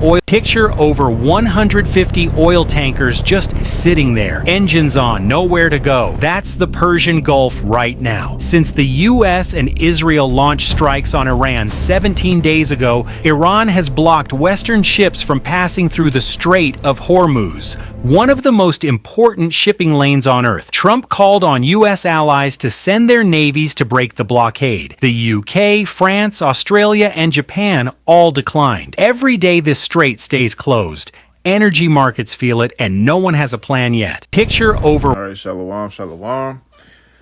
oil. Picture over 150 oil tankers just sitting there, engines on, nowhere to go. That's the Persian Gulf right now. Since the US and Israel launched strikes on Iran 17 days ago, Iran has blocked Western ships from passing through the Strait of Hormuz, one of the most important shipping lanes on Earth. Trump called on US allies to send their navies to break the blockade. The UK, France, Australia, and Japan all declined. Every day this strait stays closed. Energy markets feel it, and no one has a plan yet. Picture over. All right, shalom, shalom.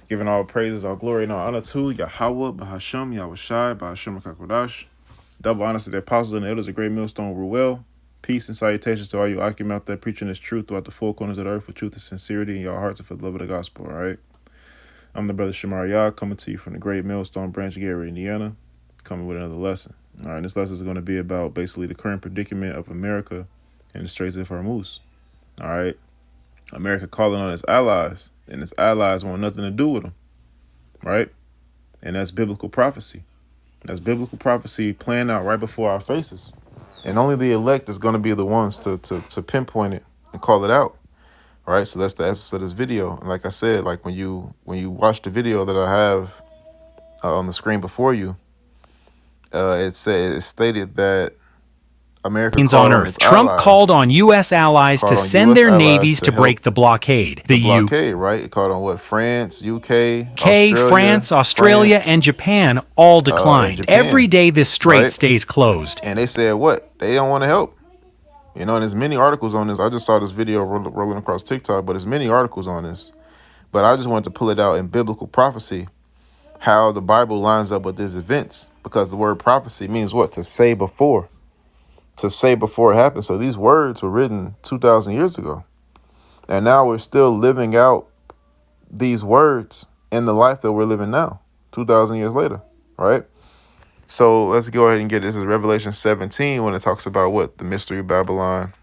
Giving all praises, all glory, and all honor to Yahweh, Bahasham, Yahushai, Bahasham HaKakodash. Double honors to the apostles and the elders, a great millstone rule well. Peace and salutations to all you Akim out there preaching this truth throughout the four corners of the earth with truth and sincerity in your hearts and for the love of the gospel, all right? I'm the brother Shamar Yah, coming to you from the great millstone branch, Gary, Indiana, coming with another lesson. All right, this lesson is going to be about basically the current predicament of America and the Straits of Hormuz. All right, America calling on its allies, and its allies want nothing to do with them, right? And that's biblical prophecy. That's biblical prophecy playing out right before our faces. And only the elect is going to be the ones to pinpoint it and call it out. All right, so that's the essence of this video. And like I said, like when you watch the video that I have on the screen before you, it stated that America on Earth. Trump called on U.S. allies to send their navies to break the blockade. The blockade, right? It called on what? France, UK, Australia, and Japan all declined. Every day this strait stays closed. And they said what? They don't want to help. You know, and there's many articles on this. I just saw this video rolling across TikTok, but there's many articles on this. But I just wanted to pull it out in biblical prophecy, how the Bible lines up with these events, because the word prophecy means what? To say before. To say before it happens. So these words were written 2,000 years ago. And now we're still living out these words in the life that we're living now, 2,000 years later, right? So let's go ahead and get this. This is Revelation 17 when it talks about what? The mystery of Babylon.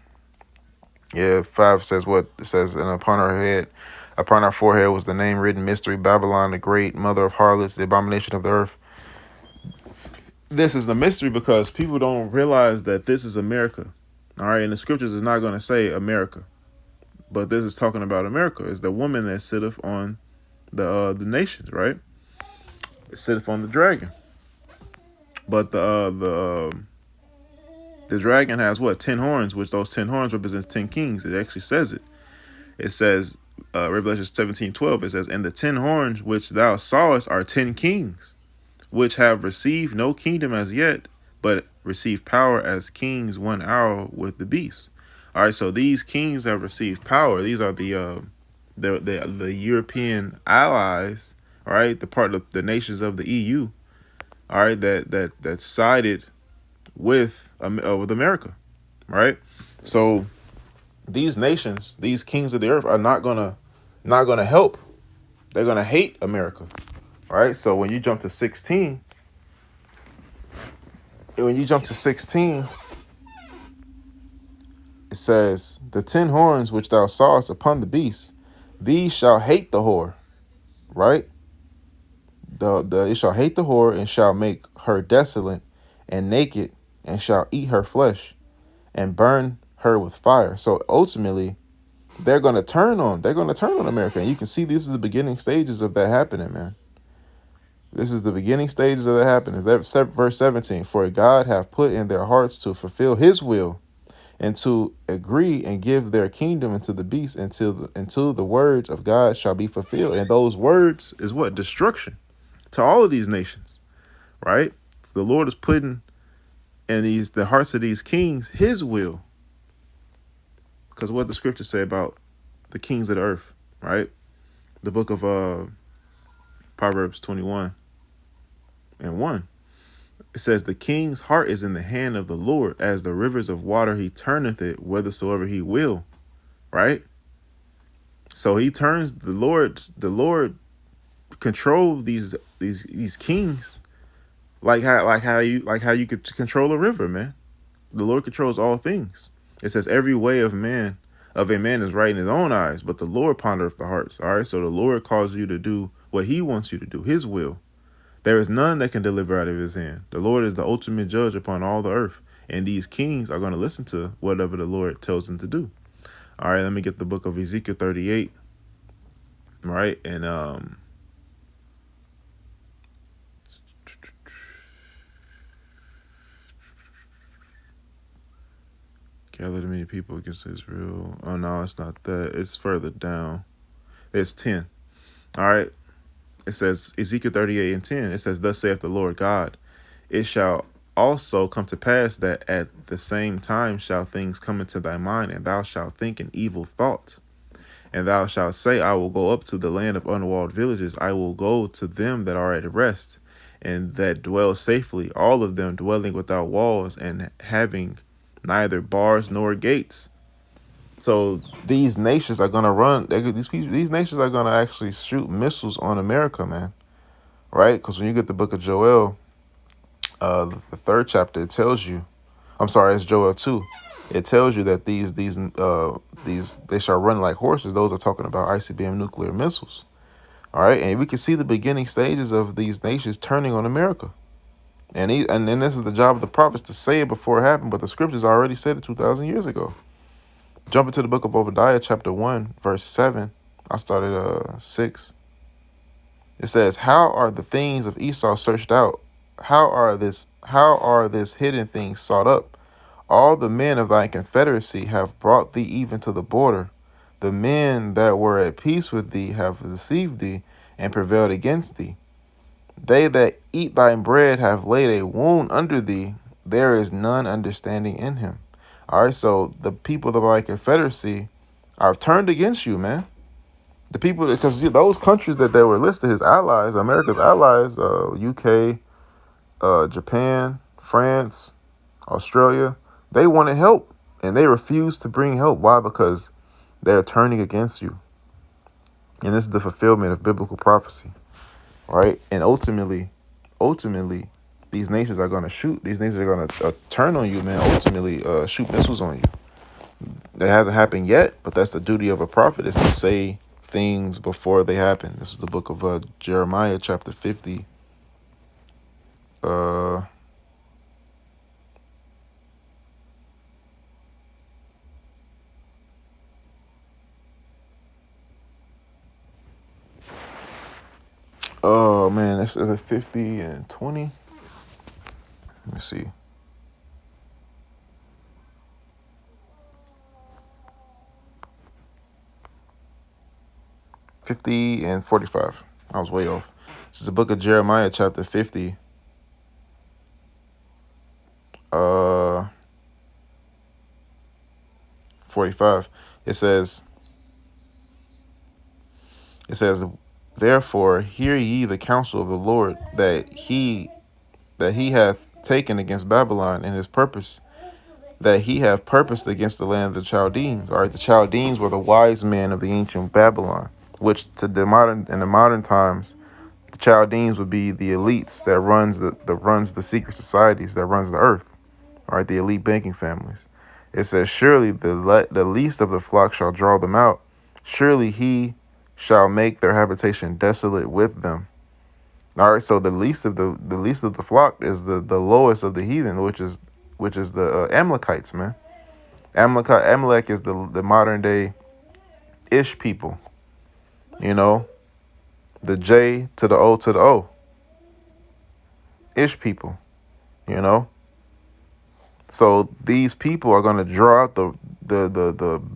Yeah, 5 says what? It says, and upon our forehead was the name written, Mystery Babylon, the great mother of harlots, the abomination of the earth. This is the mystery because people don't realize that this is America. All right, and the scriptures is not going to say America, but this is talking about America. It's the woman that sitteth on the nations, right? It sitteth on the dragon. But the dragon has what? 10 horns, which those 10 horns represents 10 kings. It actually says it. It says, Revelation 17:12, it says, and the 10 horns which thou sawest are 10 kings, which have received no kingdom as yet, but receive power as kings 1 hour with the beast. All right, so these kings have received power. These are the European allies, all right, the part of the nations of the EU, all right, that sided with America, right? So these nations, these kings of the earth, are not gonna help. They're gonna hate America. All right, so when you jump to 16, it says, the 10 horns which thou sawest upon the beast, these shall hate the whore, right? It shall hate the whore and shall make her desolate and naked and shall eat her flesh and burn her with fire. So ultimately, they're going to turn on America. And you can see this is the beginning stages of that happening, man. This is the beginning stages of that happening. Verse 17, for God hath put in their hearts to fulfill his will and to agree and give their kingdom unto the beast until the words of God shall be fulfilled. And those words is what? Destruction to all of these nations, right? The Lord is putting in the hearts of these kings his will. Because what the scriptures say about the kings of the earth, right? The book of Proverbs 21:1. It says, the king's heart is in the hand of the Lord, as the rivers of water he turneth it whithersoever he will, right? So he turns the Lord control these kings like how you could control a river, man. The Lord controls all things. It says every way of a man is right in his own eyes, but the Lord pondereth the hearts. All right, so the Lord calls you to do what he wants you to do, his will. There is none that can deliver out of his hand. The Lord is the ultimate judge upon all the earth. And these kings are going to listen to whatever the Lord tells them to do. All right, let me get the book of Ezekiel 38. Right, and gathered many people against Israel. Oh no, it's not that. It's further down. It's 10. All right. It says Ezekiel 38 and 10. It says, "Thus saith the Lord God, it shall also come to pass that at the same time shall things come into thy mind, and thou shalt think an evil thought. And thou shalt say, I will go up to the land of unwalled villages. I will go to them that are at rest, and that dwell safely, all of them dwelling without walls, and having neither bars nor gates." So these nations are gonna run. These nations are gonna actually shoot missiles on America, man. Right? Because when you get the book of Joel, the third chapter, it tells you. I'm sorry, it's Joel 2. It tells you that these they shall run like horses. Those are talking about ICBM nuclear missiles. All right, and we can see the beginning stages of these nations turning on America. And then this is the job of the prophets to say it before it happened, but the scriptures already said it 2,000 years ago. Jump into the book of Obadiah, chapter 1, verse 7. I started 6. It says, "How are the things of Esau searched out? How are this hidden things sought up? All the men of thy confederacy have brought thee even to the border. The men that were at peace with thee have deceived thee and prevailed against thee. They that eat thy bread have laid a wound under thee. There is none understanding in him." All right, so the people of thy confederacy are turned against you, man. The people, because those countries that they were listed as allies, America's allies, UK, Japan, France, Australia, they wanted help and they refused to bring help. Why? Because they're turning against you. And this is the fulfillment of biblical prophecy, right? And ultimately, these nations are going to shoot. These nations are going to turn on you, man. Ultimately, shoot missiles on you. That hasn't happened yet, but that's the duty of a prophet, is to say things before they happen. This is the book of Jeremiah, chapter 50. Oh man, this is a 50 and 20. Let me see. $50 and $45. I was way off. This is the book of Jeremiah, chapter 50. 45. It says, "Therefore hear ye the counsel of the Lord, that he hath taken against Babylon, and his purpose that he hath purposed against the land of the Chaldeans." All right, the Chaldeans were the wise men of the ancient Babylon, which in the modern times, the Chaldeans would be the elites that runs the secret societies, that runs the earth. All right, the elite banking families. It says, "Surely the least of the flock shall draw them out. Surely he shall make their habitation desolate with them." All right, so the least of the flock is the lowest of the heathen, which is the Amalekites, man. Amalek is the modern day Ish people. You know, the J to the O to the O. Ish people. You know. So these people are going to draw out the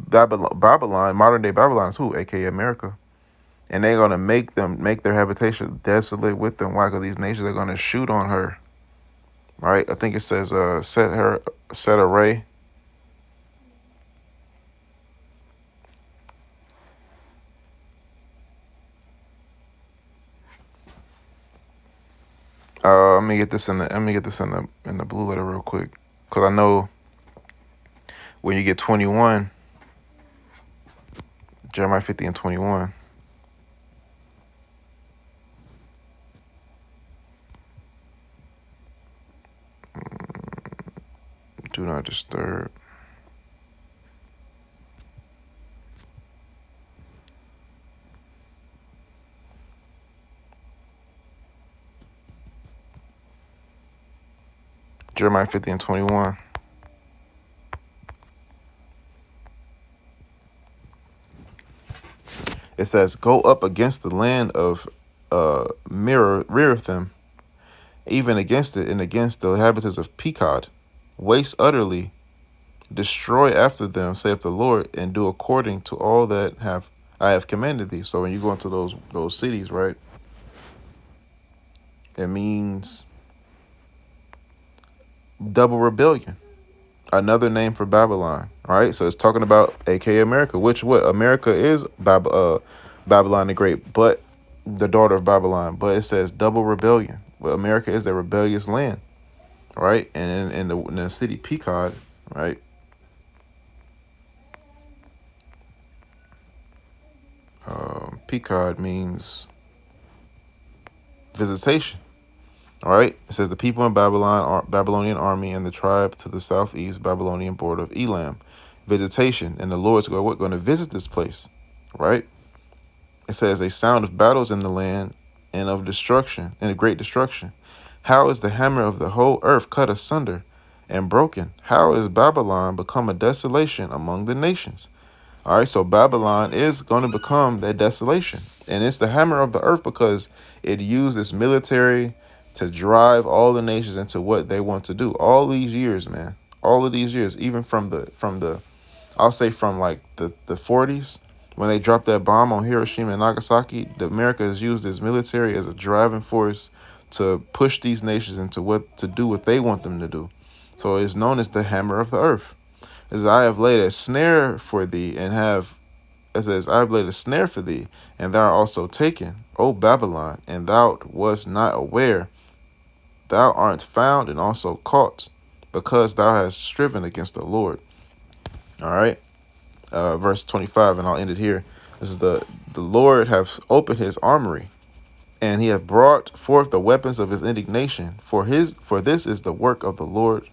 Babylon, modern day Babylon is who, aka America, and they're going to make their habitation desolate with them. Why? Because these nations are going to shoot on her. Right? I think it says set array. Let me get this in the blue letter real quick, because I know when you get 21, Jeremiah 50 and 21. Do not disturb. Jeremiah 50 and 21. It says, go up against the land of Mirathim, even against it, and against the inhabitants of Pekod. Waste utterly, destroy after them, saith the Lord, and do according to all that I have commanded thee. So when you go into those cities, right, it means double rebellion. Another name for Babylon, right? So it's talking about aka America, which what America is Babylon the Great, but the daughter of Babylon. But it says double rebellion. Well, America is a rebellious land, right? And in the city Pekod, right? Pekod means visitation. All right. It says the people in Babylonian army, and the tribe to the southeast, Babylonian border of Elam. Visitation. And the Lord's going to visit this place. Right. It says a sound of battles in the land, and of destruction, and a great destruction. How is the hammer of the whole earth cut asunder and broken? How is Babylon become a desolation among the nations? All right, so Babylon is going to become that desolation. And it's the hammer of the earth because it used its military to drive all the nations into what they want to do. All these years, man. All of these years, even from the I'll say from like the 40s, when they dropped that bomb on Hiroshima and Nagasaki, America has used its military as a driving force to push these nations into what they want them to do. So it's known as the hammer of the earth. As I have laid a snare for thee, and it says, I have laid a snare for thee, and thou art also taken, O Babylon, and thou wast not aware. Thou art found and also caught, because thou hast striven against the Lord. All right. Verse 25, and I'll end it here. This is the Lord hath opened his armory, and he hath brought forth the weapons of his indignation. For this is the work of the Lord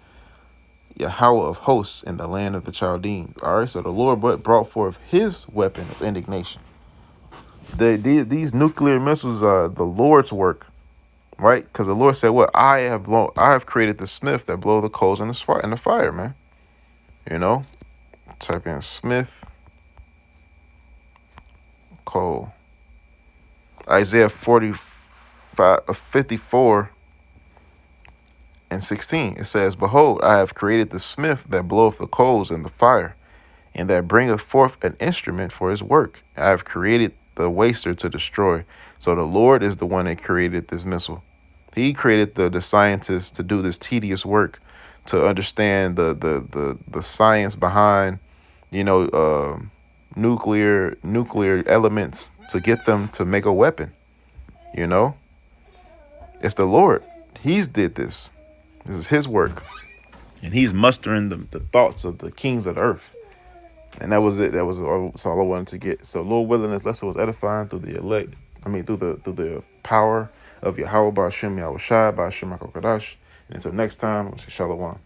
Yahweh of hosts in the land of the Chaldeans. All right, so the Lord brought forth his weapon of indignation. These nuclear missiles are the Lord's work, right? Because the Lord said, "What I have created the smith that blow the coals in the fire, man." You know, type in Smith coal. Isaiah 54 and 16, it says, Behold, I have created the smith that bloweth the coals in the fire, and that bringeth forth an instrument for his work. I have created the waster to destroy. So the Lord is the one that created this missile. He created the scientists to do this tedious work, to understand the science behind, nuclear elements, to get them to make a weapon. It's the Lord. He's did this. This is his work. And he's mustering the thoughts of the kings of the earth. And that was it. That's all I wanted to get. So Lord willing, this lesson was edifying through the power of Yahweh Ba'ashem Yahushai Ba'ashem HaKadosh. And until next time, Shalom.